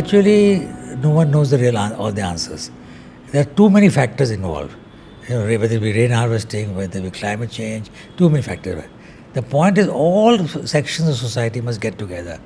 virtually no one knows the all the answers. There are too many factors involved. Whether it be rain harvesting, whether it be climate change, too many factors. The point is all sections of society must get together.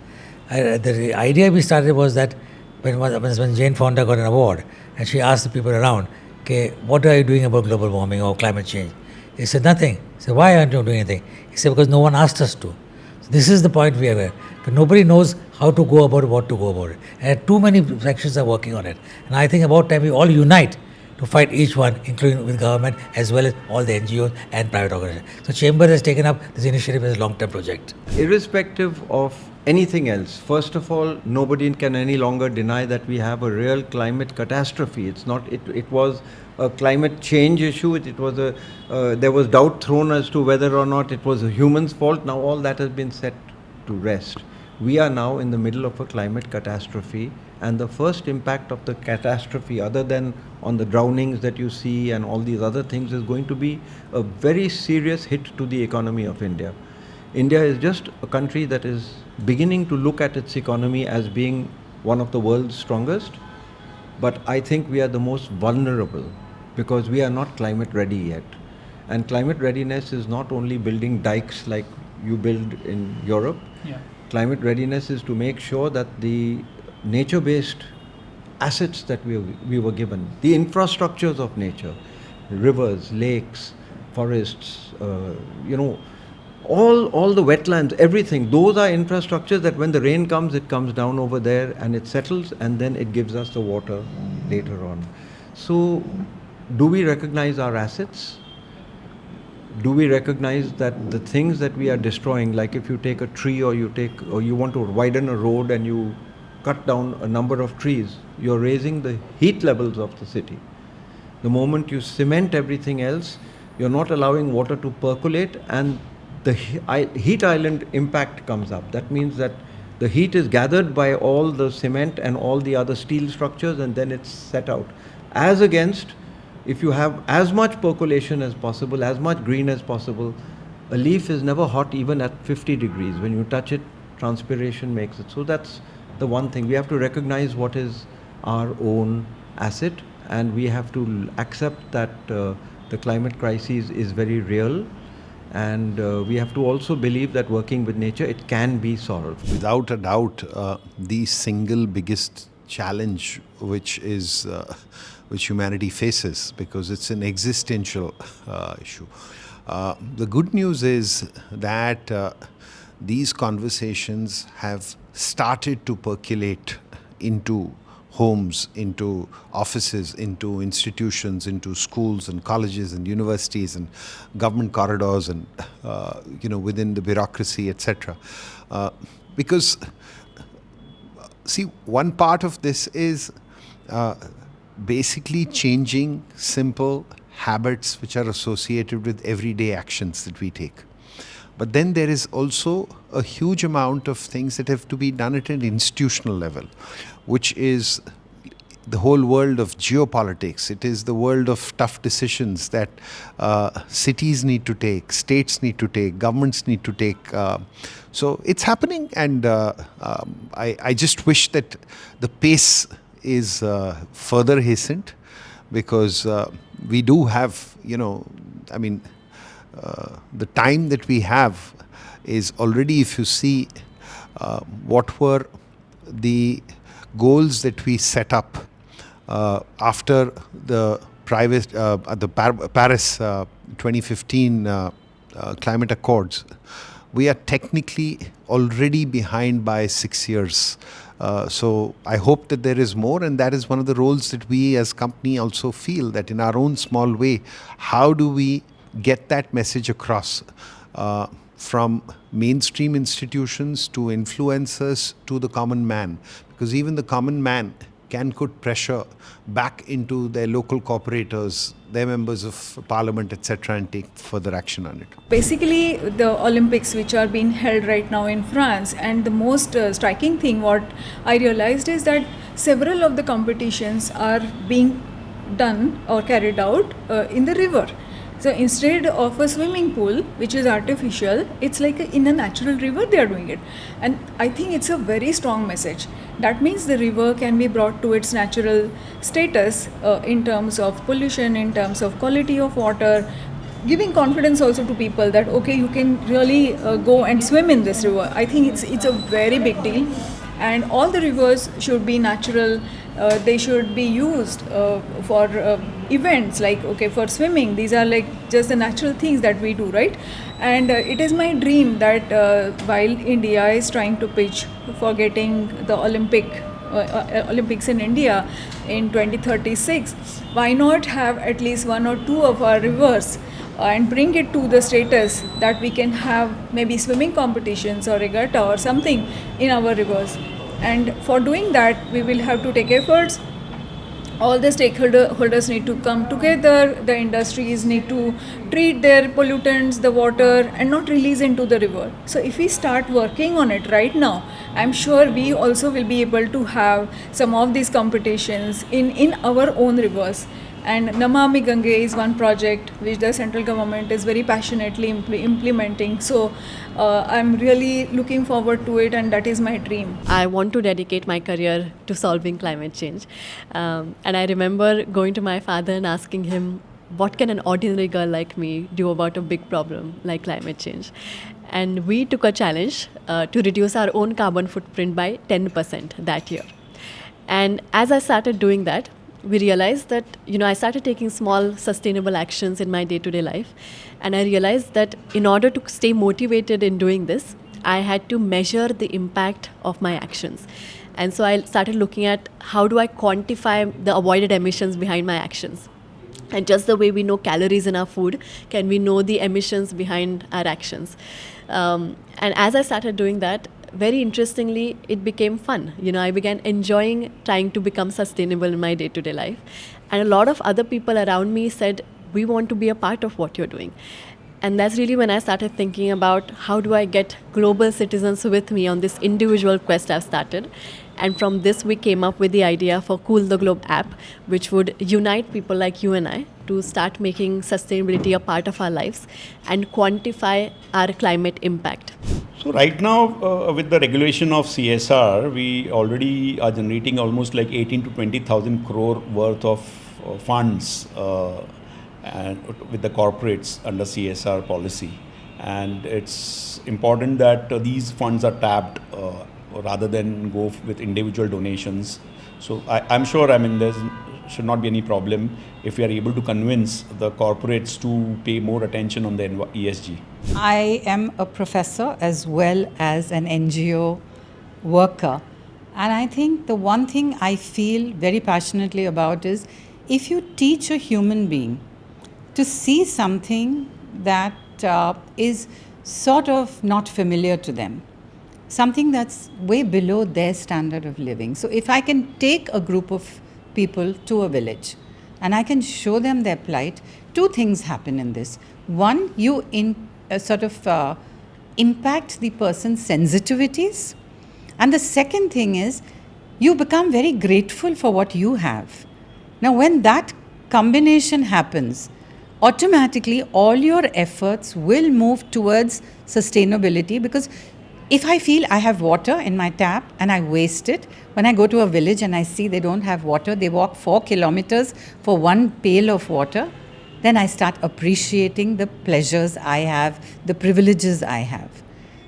The idea we started was that when Jane Fonda got an award and she asked the people around, okay, what are you doing about global warming or climate change? They said nothing. He said, why aren't you doing anything? He said, because no one asked us to. So this is the point we are at. But nobody knows how to go about it, what to go about it. And too many sections are working on it. And I think about time we all unite to fight each one, including with government as well as all the NGOs and private organizations. So Chamber has taken up this initiative as a long-term project. Irrespective of anything else, first of all, nobody can any longer deny that we have a real climate catastrophe. It's not. It was a climate change issue. There was doubt thrown as to whether or not it was a human's fault. Now all that has been set to rest. We are now in the middle of a climate catastrophe, and the first impact of the catastrophe, other than on the drownings that you see and all these other things, is going to be a very serious hit to the economy of India. India is just a country that is beginning to look at its economy as being one of the world's strongest, but I think we are the most vulnerable because we are not climate ready yet. And climate readiness is not only building dikes like you build in Europe. Yeah. Climate readiness is to make sure that the nature-based assets that we were given, the infrastructures of nature, rivers, lakes, forests, all the wetlands, everything, those are infrastructures that when the rain comes, it comes down over there and it settles and then it gives us the water later on. So, do we recognize our assets? Do we recognize that the things that we are destroying, like if you take a tree or you want to widen a road and you cut down a number of trees, you're raising the heat levels of the city. The moment you cement everything else, you're not allowing water to percolate and the heat island impact comes up. That means that the heat is gathered by all the cement and all the other steel structures and then it's set out. As against, if you have as much percolation as possible, as much green as possible, a leaf is never hot even at 50 degrees. When you touch it, transpiration makes it. So that's the one thing. We have to recognize what is our own asset and we have to accept that the climate crisis is very real. And we have to also believe that working with nature, it can be solved. Without a doubt, the single biggest challenge which humanity faces, because it's an existential issue. The good news is that these conversations have started to percolate into homes, into offices, into institutions, into schools and colleges and universities and government corridors and within the bureaucracy, etc. Because see, one part of this is basically changing simple habits which are associated with everyday actions that we take. But then there is also a huge amount of things that have to be done at an institutional level, which is the whole world of geopolitics. It is the world of tough decisions that cities need to take, states need to take, governments need to take. So it's happening, and I just wish that the pace is further hastened, because we do have, the time that we have is already, if you see what were the goals that we set up after the Paris 2015 climate accords, we are technically already behind by 6 years. So I hope that there is more, and that is one of the roles that we as company also feel, that in our own small way, how do we get that message across from mainstream institutions to influencers to the common man, because even the common man can put pressure back into their local corporators, their members of parliament, etc., and take further action on it. Basically, the Olympics which are being held right now in France, and the most striking thing what I realized is that several of the competitions are being done or carried out in the river. So instead of a swimming pool, which is artificial, it's like in a natural river they are doing it. And I think it's a very strong message. That means the river can be brought to its natural status in terms of pollution, in terms of quality of water, giving confidence also to people that okay, you can really go and swim in this river. I think it's a very big deal, and all the rivers should be natural. They should be used for events like okay, for swimming. These are like just the natural things that we do, right? And it is my dream that while India is trying to pitch for getting the Olympics in India in 2036, why not have at least one or two of our rivers and bring it to the status that we can have maybe swimming competitions or regatta or something in our rivers. And for doing that, we will have to take efforts. All the stakeholders need to come together. The industries need to treat their pollutants, the water, and not release into the river. So if we start working on it right now, I'm sure we also will be able to have some of these competitions in our own rivers. And Namami Gange is one project which the central government is very passionately implementing. So I'm really looking forward to it, and that is my dream. I want to dedicate my career to solving climate change. And I remember going to my father and asking him, what can an ordinary girl like me do about a big problem like climate change? And we took a challenge to reduce our own carbon footprint by 10% that year. And as I started doing that, we realized that, I started taking small sustainable actions in my day-to-day life. And I realized that in order to stay motivated in doing this, I had to measure the impact of my actions. And so I started looking at how do I quantify the avoided emissions behind my actions. And just the way we know calories in our food, can we know the emissions behind our actions? And as I started doing that, very interestingly, it became fun. I began enjoying trying to become sustainable in my day-to-day life. And a lot of other people around me said, we want to be a part of what you're doing. And that's really when I started thinking about how do I get global citizens with me on this individual quest I've started. And from this, we came up with the idea for Cool the Globe app, which would unite people like you and I to start making sustainability a part of our lives and quantify our climate impact. So right now, with the regulation of CSR, we already are generating almost like 18 to 20,000 crore worth of funds and with the corporates under CSR policy. And it's important that these funds are tapped rather than go with individual donations. So I'm sure, there should not be any problem if we are able to convince the corporates to pay more attention on the ESG. I am a professor as well as an NGO worker. And I think the one thing I feel very passionately about is if you teach a human being to see something that is sort of not familiar to them, something that's way below their standard of living. So if I can take a group of people to a village and I can show them their plight, two things happen in this. One, you impact the person's sensitivities. And the second thing is you become very grateful for what you have. Now, when that combination happens, automatically all your efforts will move towards sustainability, because if I feel I have water in my tap and I waste it, when I go to a village and I see they don't have water, they walk 4 kilometers for one pail of water, then I start appreciating the pleasures I have, the privileges I have.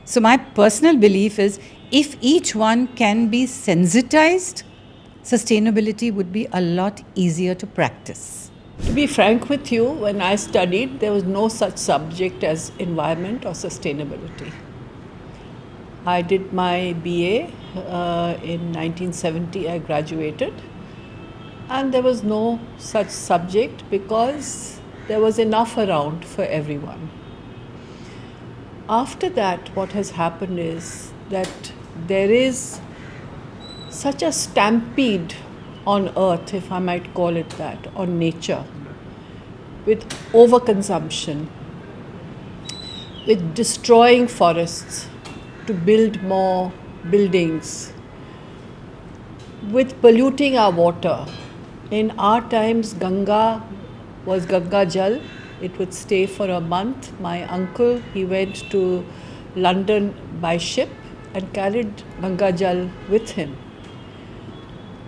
So my personal belief is if each one can be sensitized, sustainability would be a lot easier to practice. To be frank with you, when I studied, there was no such subject as environment or sustainability. I did my BA in 1970, I graduated, and there was no such subject because there was enough around for everyone. After that, what has happened is that there is such a stampede on earth, if I might call it that, on nature, with overconsumption, with destroying forests to build more buildings, with polluting our water. In our times, Ganga was Ganga Jal. It would stay for a month. My uncle, he went to London by ship and carried Ganga Jal with him.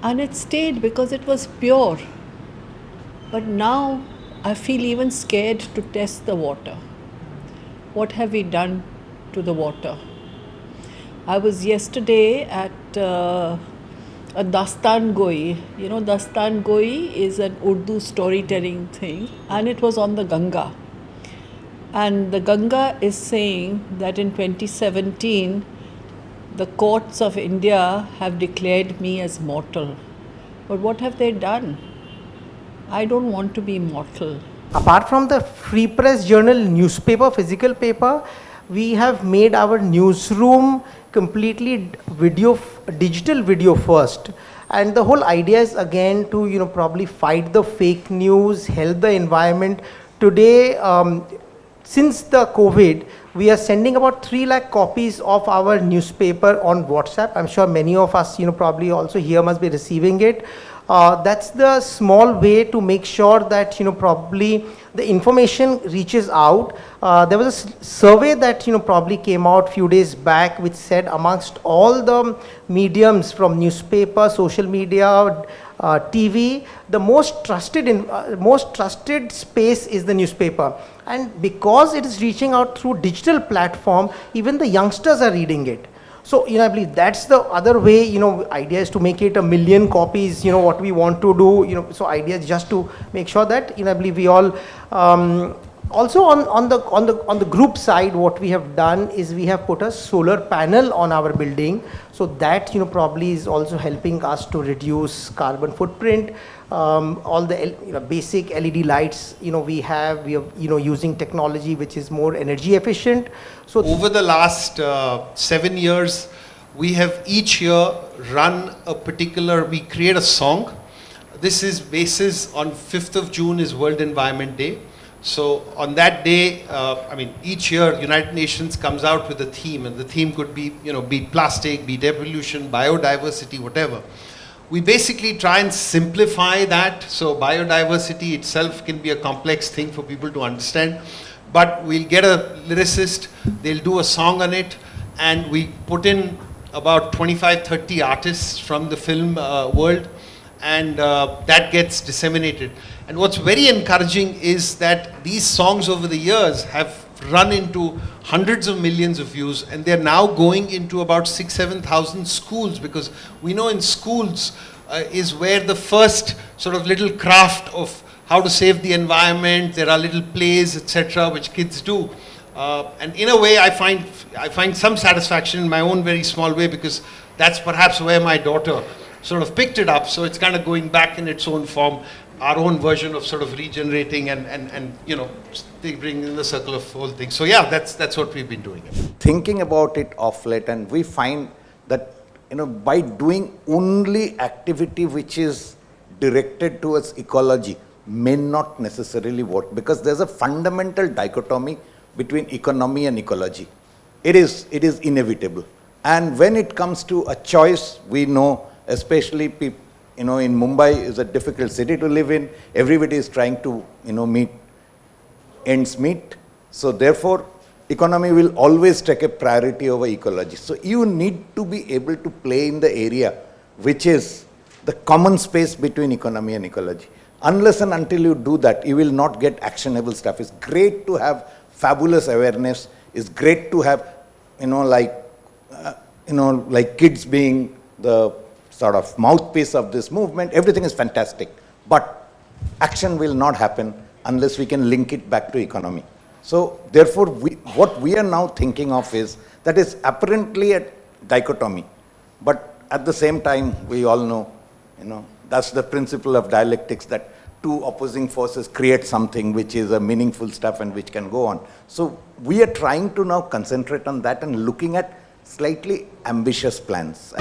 And it stayed because it was pure. But now I feel even scared to test the water. What have we done to the water? I was yesterday at a Dastan Goi. You know, Dastan Goi is an Urdu storytelling thing, and it was on the Ganga. And the Ganga is saying that in 2017, the courts of India have declared me as mortal. But what have they done? I don't want to be mortal. Apart from the Free Press Journal newspaper, physical paper, we have made our newsroom completely digital video first. And the whole idea is again to probably fight the fake news, help the environment. Today, since the COVID, we are sending about 3 lakh copies of our newspaper on WhatsApp. I'm sure many of us probably also here must be receiving it. That's the small way to make sure that probably the information reaches out. There was a survey that probably came out few days back, which said amongst all the mediums from newspaper, social media, TV, the most trusted space is the newspaper. And because it is reaching out through digital platform, even the youngsters are reading it. So, I believe that's the other way, idea is to make it 1 million copies, what we want to do, so idea is just to make sure that, I believe we all, also on the group side, what we have done is we have put a solar panel on our building. So that, probably is also helping us to reduce carbon footprint. All the basic LED lights, we are using technology which is more energy efficient. So over the last 7 years, we have each year run we create a song. This is basis on 5th of June is World Environment Day. So on that day, each year United Nations comes out with a theme, and the theme could be, be plastic, be evolution, biodiversity, whatever. We basically try and simplify that. So biodiversity itself can be a complex thing for people to understand, but we'll get a lyricist, they'll do a song on it, and we put in about 25-30 artists from the film world, and that gets disseminated. And what's very encouraging is that these songs over the years have run into hundreds of millions of views, and they're now going into about 6,000-7,000 schools, because we know in schools is where the first sort of little craft of how to save the environment, there are little plays, etc., which kids do. And in a way, I find some satisfaction in my own very small way, because that's perhaps where my daughter sort of picked it up. So it's kind of going back in its own form, our own version of sort of regenerating and bringing in the circle of whole thing. So yeah, that's what we've been doing. Thinking about it of late, and we find that by doing only activity which is directed towards ecology may not necessarily work, because there's a fundamental dichotomy between economy and ecology. It is inevitable. And when it comes to a choice, we know, especially people, in Mumbai is a difficult city to live in. Everybody is trying to, meet ends meet. So therefore, economy will always take a priority over ecology. So you need to be able to play in the area which is the common space between economy and ecology. Unless and until you do that, you will not get actionable stuff. It's great to have fabulous awareness. It's great to have, like kids being the sort of mouthpiece of this movement. Everything is fantastic, but action will not happen unless we can link it back to economy. So therefore, what we are now thinking of is that is apparently a dichotomy, but at the same time, we all know, that's the principle of dialectics, that two opposing forces create something which is a meaningful stuff and which can go on. So we are trying to now concentrate on that and looking at slightly ambitious plans.